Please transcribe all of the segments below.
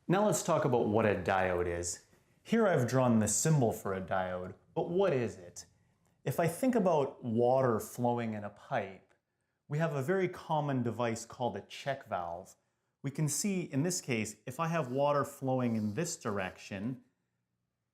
Now let's talk about what a diode is. Here I've drawn the symbol for a diode, but what is it? If I think about water flowing in a pipe, we have a very common device called a check valve. We can see in this case, if I have water flowing in this direction,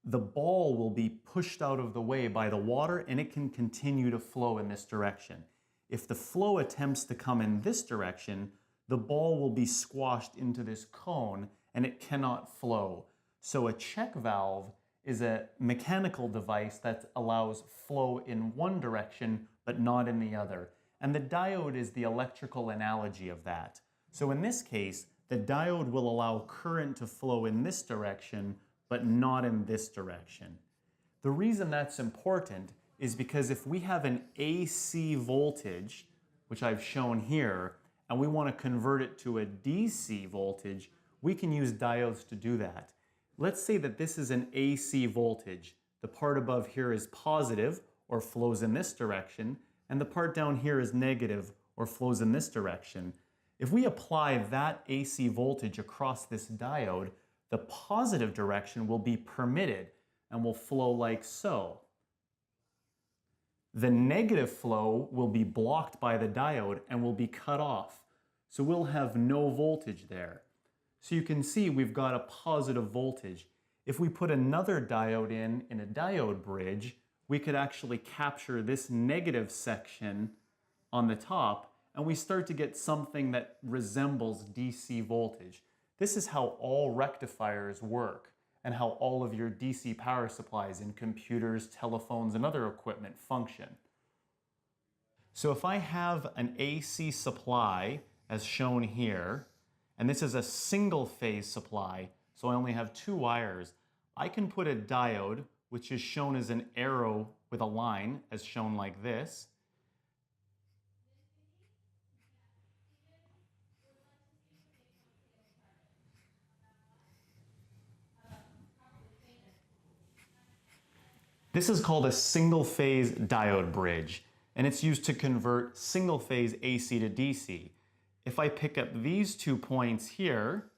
the ball will be pushed out of the way by the water and it can continue to flow in this direction. If the flow attempts to come in this direction, the ball will be squashed into this cone and it cannot flow. So a check valve is a mechanical device that allows flow in one direction but not in the other. And the diode is the electrical analogy of that. So in this case, the diode will allow current to flow in this direction but not in this direction. The reason that's important is because if we have an AC voltage, which I've shown here, and we want to convert it to a DC voltage, we can use diodes to do that. Let's say that this is an AC voltage. The part above here is positive, or flows in this direction, and the part down here is negative, or flows in this direction. If we apply that AC voltage across this diode, the positive direction will be permitted and will flow like so. The negative flow will be blocked by the diode and will be cut off. So we'll have no voltage there. So you can see we've got a positive voltage. If we put another diode in a diode bridge, we could actually capture this negative section on the top and we start to get something that resembles DC voltage. This is how all rectifiers work and how all of your DC power supplies in computers, telephones, and other equipment function. So if I have an AC supply, as shown here, and this is a single phase supply, so I only have two wires, I can put a diode, which is shown as an arrow with a line, as shown like this. This is called a single phase diode bridge, and it's used to convert single phase AC to DC. If I pick up these 2 points here,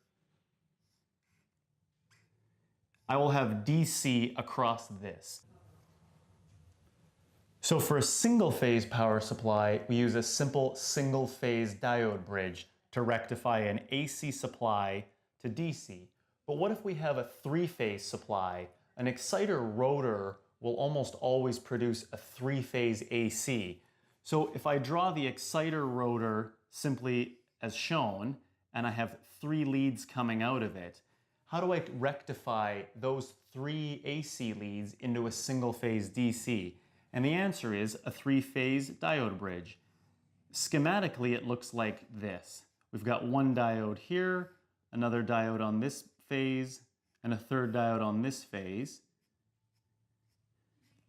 I will have DC across this. So for a single phase power supply, we use a simple single phase diode bridge to rectify an AC supply to DC. But what if we have a three-phase supply? An exciter rotor will almost always produce a three-phase AC. So if I draw the exciter rotor simply as shown, and I have three leads coming out of it, how do I rectify those three AC leads into a single-phase DC? And the answer is a three-phase diode bridge. Schematically, it looks like this. We've got one diode here, another diode on this phase, and a third diode on this phase.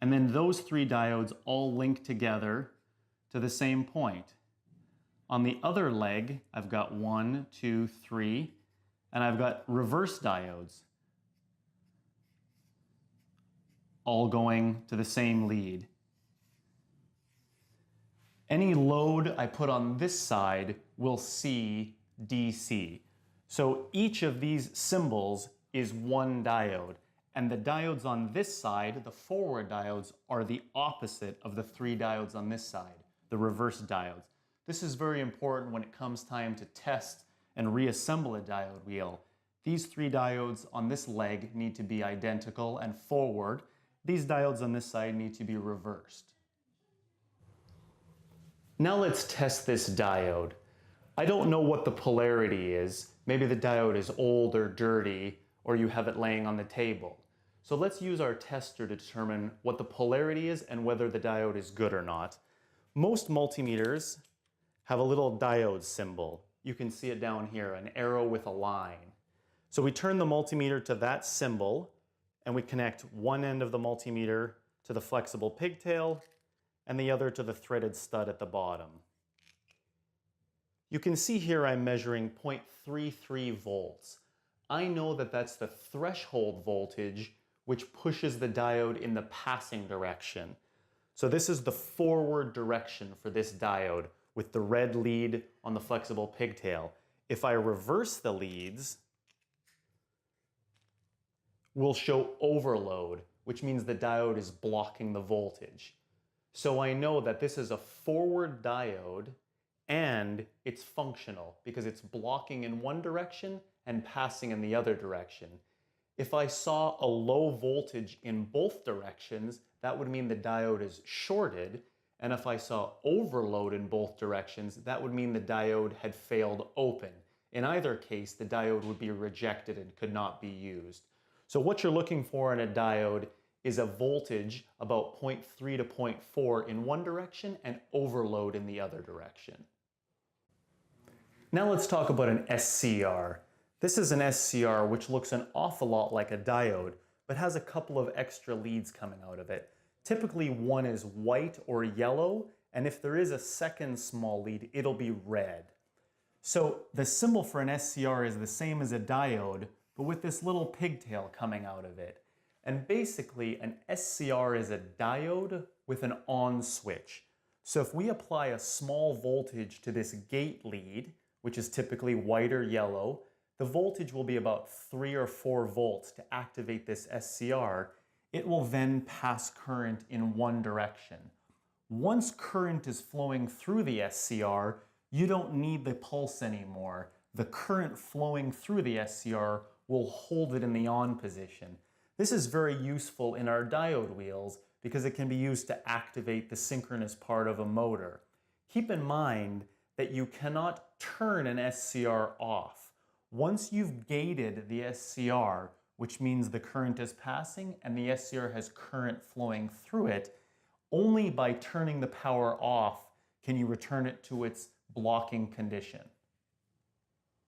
And then those three diodes all link together to the same point. On the other leg, I've got 1, 2, 3, and I've got reverse diodes, all going to the same lead. Any load I put on this side will see DC. So each of these symbols is one diode, and the diodes on this side, the forward diodes, are the opposite of the three diodes on this side, the reverse diodes. This is very important when it comes time to test and reassemble a diode wheel. These three diodes on this leg need to be identical and forward. These diodes on this side need to be reversed. Now let's test this diode. I don't know what the polarity is. Maybe the diode is old or dirty, or you have it laying on the table. So let's use our tester to determine what the polarity is and whether the diode is good or not. Most multimeters have a little diode symbol. You can see it down here, an arrow with a line. So we turn the multimeter to that symbol and we connect one end of the multimeter to the flexible pigtail and the other to the threaded stud at the bottom. You can see here I'm measuring 0.33 volts. I know that that's the threshold voltage which pushes the diode in the passing direction. So this is the forward direction for this diode with the red lead on the flexible pigtail. If I reverse the leads, will show overload, which means the diode is blocking the voltage. So I know that this is a forward diode and it's functional because it's blocking in one direction and passing in the other direction. If I saw a low voltage in both directions, that would mean the diode is shorted. And if I saw overload in both directions, that would mean the diode had failed open. In either case, the diode would be rejected and could not be used. So what you're looking for in a diode is a voltage about 0.3 to 0.4 in one direction and overload in the other direction. Now let's talk about an SCR. This is an SCR which looks an awful lot like a diode, but has a couple of extra leads coming out of it. Typically one is white or yellow, and if there is a second small lead, it'll be red. So the symbol for an SCR is the same as a diode, but with this little pigtail coming out of it. And basically an SCR is a diode with an on switch. So if we apply a small voltage to this gate lead, which is typically white or yellow, the voltage will be about 3 or 4 volts to activate this SCR. It will then pass current in one direction. Once current is flowing through the SCR, you don't need the pulse anymore. The current flowing through the SCR will hold it in the on position. This is very useful in our diode wheels because it can be used to activate the synchronous part of a motor. Keep in mind that you cannot turn an SCR off. Once you've gated the SCR, which means the current is passing and the SCR has current flowing through it, only by turning the power off can you return it to its blocking condition.